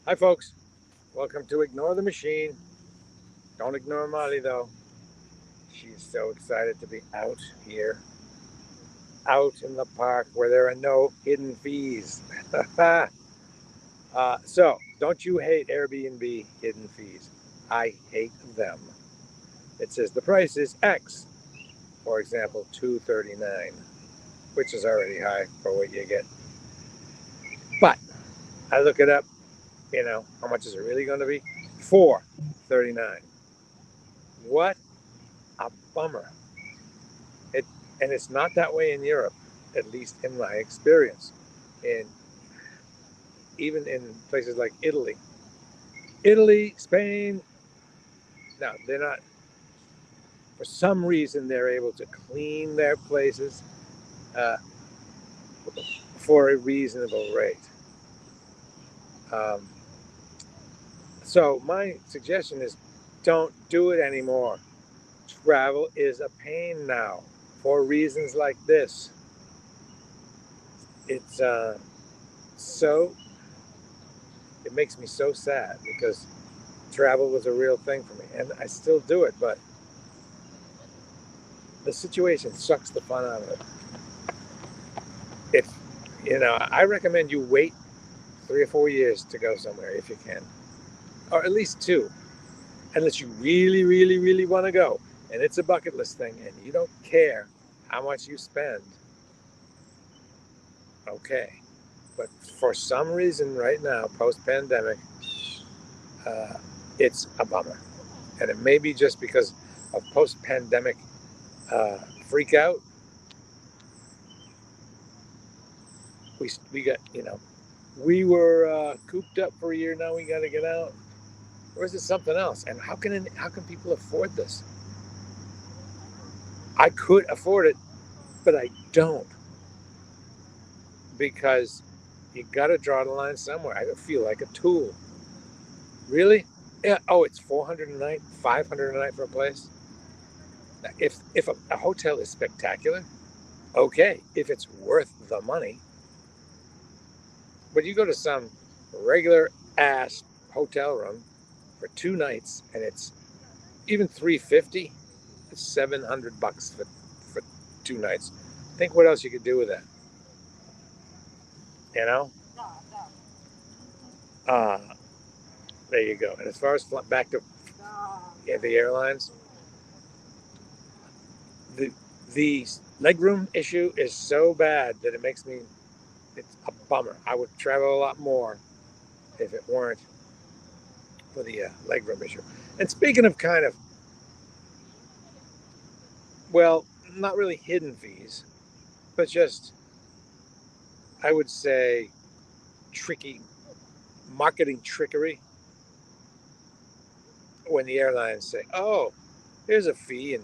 Hi, folks. Welcome to Ignore the Machine. Don't ignore Molly, though. She's so excited to be out here, out in the park where there are no hidden fees. Don't you hate Airbnb hidden fees? I hate them. It says the price is X, for example, $239, which is already high for what you get. But I look it up, how much is it really going to be? $439. What a bummer. It and it's not that way in Europe, at least in my experience. In even in places like Italy, Spain. No, they're not. For some reason, they're able to clean their places uh, for a reasonable rate. Um, so my suggestion is, don't do it anymore. Travel is a pain now for reasons like this. It's so it makes me so sad because travel was a real thing for me, and I still do it. But the situation sucks the fun out of it. If I recommend you wait 3 or 4 years to go somewhere if you can, or at least two, unless you really, really, really want to go, and it's a bucket list thing, and you don't care how much you spend. Okay, but for some reason, right now, post pandemic, uh, it's a bummer, and it may be just because of post pandemic freak out. We got we were cooped up for a year. Now we got to get out. Or is it something else? And how can people afford this? I could afford it, but I don't because you got to draw the line somewhere. I feel like a tool. Really? Yeah. Oh, it's 400 a night, 500 a night for a place. If a hotel is spectacular, okay. If it's worth the money, but you go to some regular ass hotel room for 2 nights and it's even 350. It's $700 for 2 nights. Think what else you could do with that. You know. Uh, there you go. And as far as back to the airlines, the the legroom issue is so bad that it's a bummer. I would travel a lot more if it weren't for the legroom issue. And speaking of kind of, well, not really hidden fees, but just I would say tricky marketing trickery when the airlines say, "Oh, here's a fee in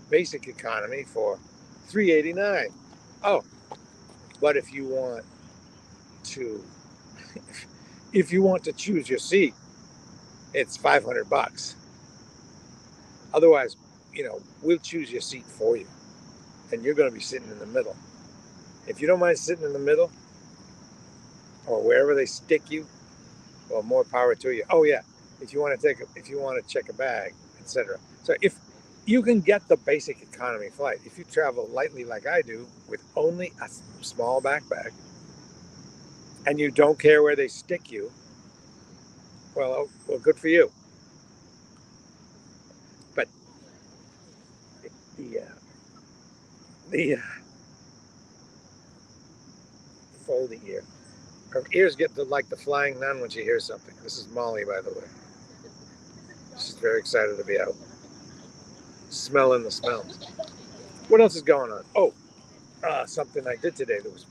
basic economy for 389. Oh, but to if you want to choose your seat, it's $500. Otherwise, we'll choose your seat for you, and you're going to be sitting in the middle. If you don't mind sitting in the middle or wherever they stick you, well, more power to you. Oh yeah, if you want to check a bag, etc. So if you can get the basic economy flight, if you travel lightly like I do with only a small backpack, and you don't care where they stick you, well, good for you. But the the folding ear, her ears get like the flying nun when she hears something. This is Molly, by the way. She's very excited to be out, smelling the smells. What else is going on? Oh, something I did today that was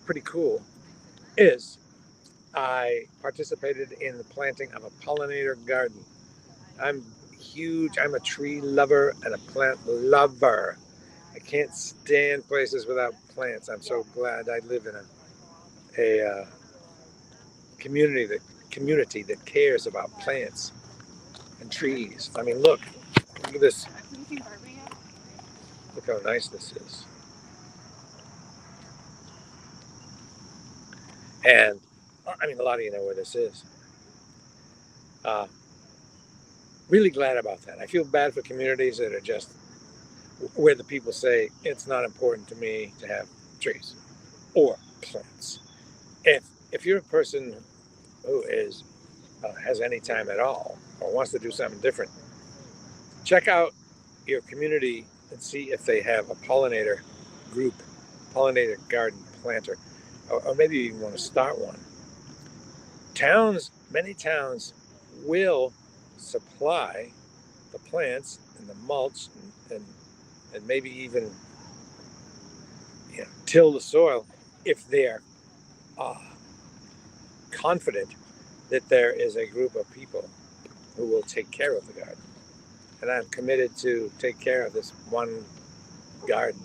pretty cool is I participated in the planting of a pollinator garden. I'm huge. I'm a tree lover and a plant lover. I can't stand places without plants. I'm so glad I live in a community that cares about plants and trees. I mean, look at this. Look how nice this is. And I mean, a lot of you know where this is. Uh, really glad about that. I feel bad for communities that are just where the people say it's not important to me to have trees or plants. If you're a person who is has any time at all or wants to do something different, check out your community and see if they have a pollinator group, pollinator garden planter, or maybe you even want to start one. Many towns will supply the plants and the mulch and maybe even till the soil if they're uh, confident that there is a group of people who will take care of the garden. And I'm committed to take care of this one garden.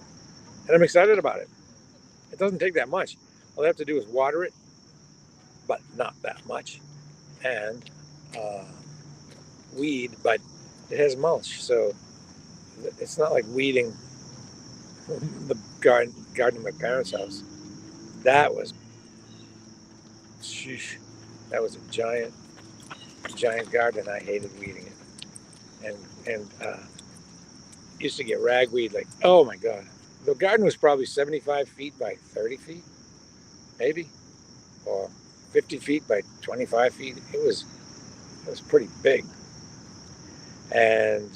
And I'm excited about it. It doesn't take that much. All I have to do is water it, but not that much. And uh, weed, but it has mulch. So it's not like weeding the garden of my parents' house. That was, sheesh, that was a giant garden. I hated weeding it. And used to get ragweed like, oh my God. The garden was probably 75 feet by 30 feet, maybe, or 50 feet by 25 feet. It was pretty big. And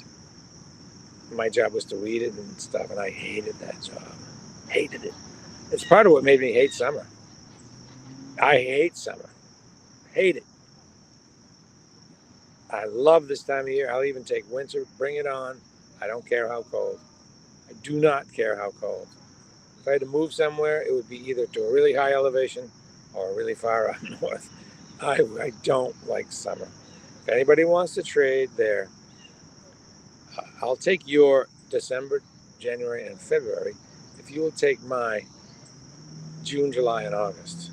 my job was to weed it and stuff, and I hated that job. Hated it. It's part of what made me hate summer. I hate summer. Hate it. I love this time of year. I'll even take winter. Bring it on. I don't care how cold. I do not care how cold. If I had to move somewhere, it would be either to a really high elevation or really far up north. I don't like summer. If anybody wants to trade there, I'll take your December, January, and February if you will take my June, July, and August.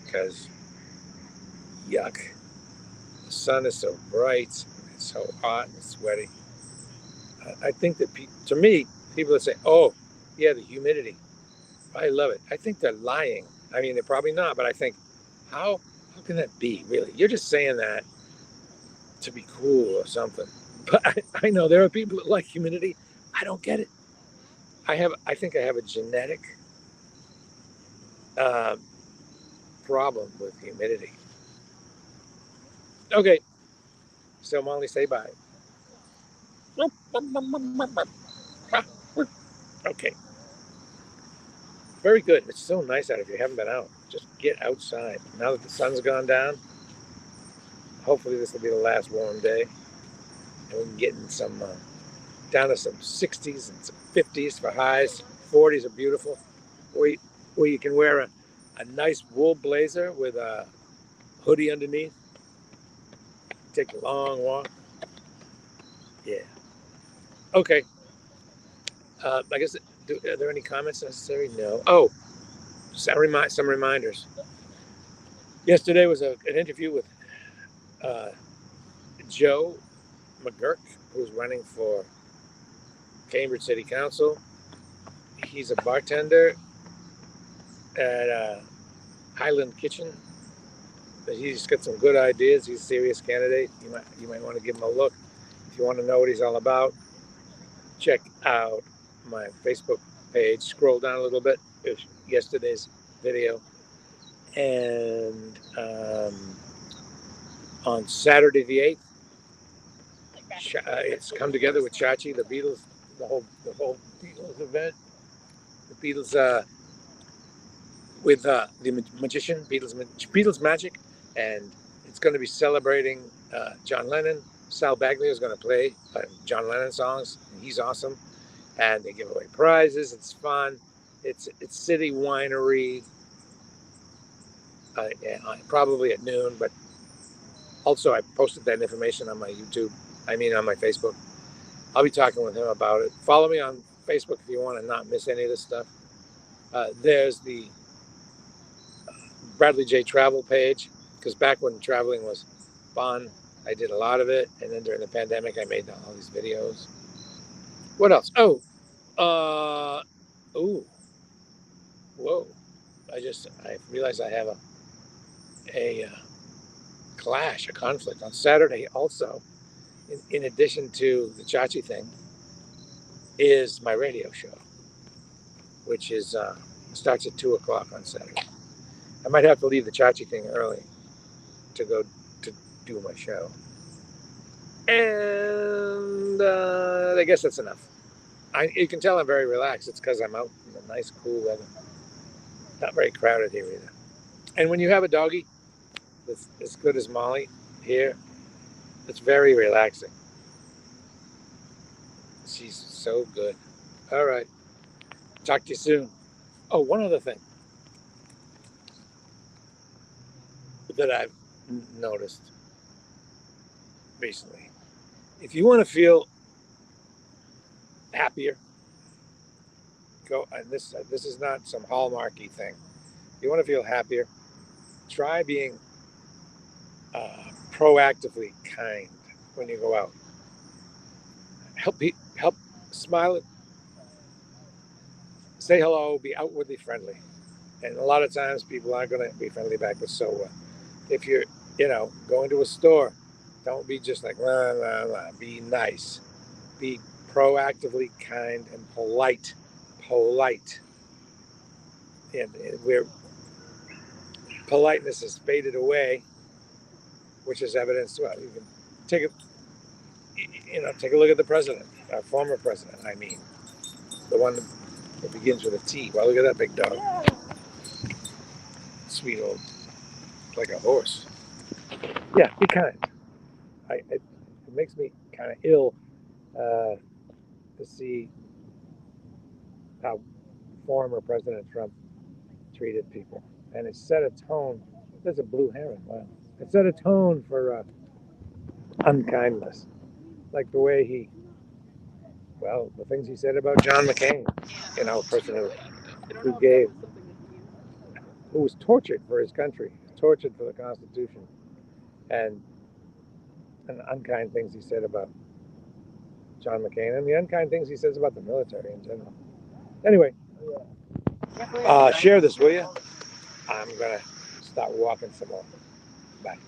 Because, yuck. The sun is so bright, it's so hot and sweaty. I think that, to me, people that say, oh, yeah, the humidity, I love it. I think they're lying. I mean, they're probably not, but I think, how can that be, really? You're just saying that to be cool or something. But I know there are people that like humidity. I don't get it. I think I have a genetic uh, problem with humidity. Okay, so Molly, say bye. Okay. Very good. It's so nice out if you haven't been out. Just get outside. Now that the sun's gone down, hopefully this will be the last warm day. And we can get in some, down to some 60s and some 50s for highs. 40s are beautiful. Where you can wear a nice wool blazer with a hoodie underneath. Take a long walk. Yeah. Okay. I guess, are there any comments necessary? No. Oh, some reminders. Yesterday was an interview with Joe McGurk, who's running for Cambridge City Council. He's a bartender at Highland Kitchen. He's got some good ideas. He's a serious candidate. You might want to give him a look. If you want to know what he's all about, check out my Facebook page. Scroll down a little bit. There's yesterday's video. And on Saturday the 8th, it's come together with Chachi, the Beatles, the whole Beatles event. The Beatles with the magician, Beatles Magic, and it's going to be celebrating John Lennon. Sal Bagley is going to play John Lennon songs. He's awesome, and they give away prizes. It's fun. It's City Winery, probably at noon. But also, I posted that information on my on my Facebook. I'll be talking with him about it. Follow me on Facebook if you want to not miss any of this stuff. There's the Bradley J Travel page, because back when traveling was fun, I did a lot of it, and then during the pandemic, I made all these videos. What else? Oh, whoa! I realized I have a clash, a conflict. On Saturday also, in addition to the Chachi thing, is my radio show, which is starts at 2 o'clock on Saturday. I might have to leave the Chachi thing early to go to do my show. And I guess that's enough. You can tell I'm very relaxed. It's because I'm out in the nice, cool weather. Not very crowded here either. And when you have a doggy that's as good as Molly here, it's very relaxing. She's so good. All right. Talk to you soon. Oh, one other thing that I've noticed recently. If you want to feel happier, go, and this is not some hallmarky thing. If you want to feel happier, try being proactively kind when you go out. Help smile, say hello, be outwardly friendly. And a lot of times people aren't going to be friendly back, but so what? If you're, going to a store, don't be just like, la, la, la. Be nice. Be proactively kind and polite. Polite. And where politeness has faded away, which is evidenced, well, you can take a look at the president, our former president, the one that begins with a T. Well, look at that big dog. Sweet old, like a horse. Yeah, be kind. It makes me kind of ill to see how former President Trump treated people. And it set a tone. There's a blue heron. Wow. It set a tone for unkindness. Like the way the things he said about John McCain, a person who was tortured for his country, tortured for the Constitution, and unkind things he said about John McCain, and the unkind things he says about the military in general. Anyway, share this, will you? I'm going to start walking some more. Bye.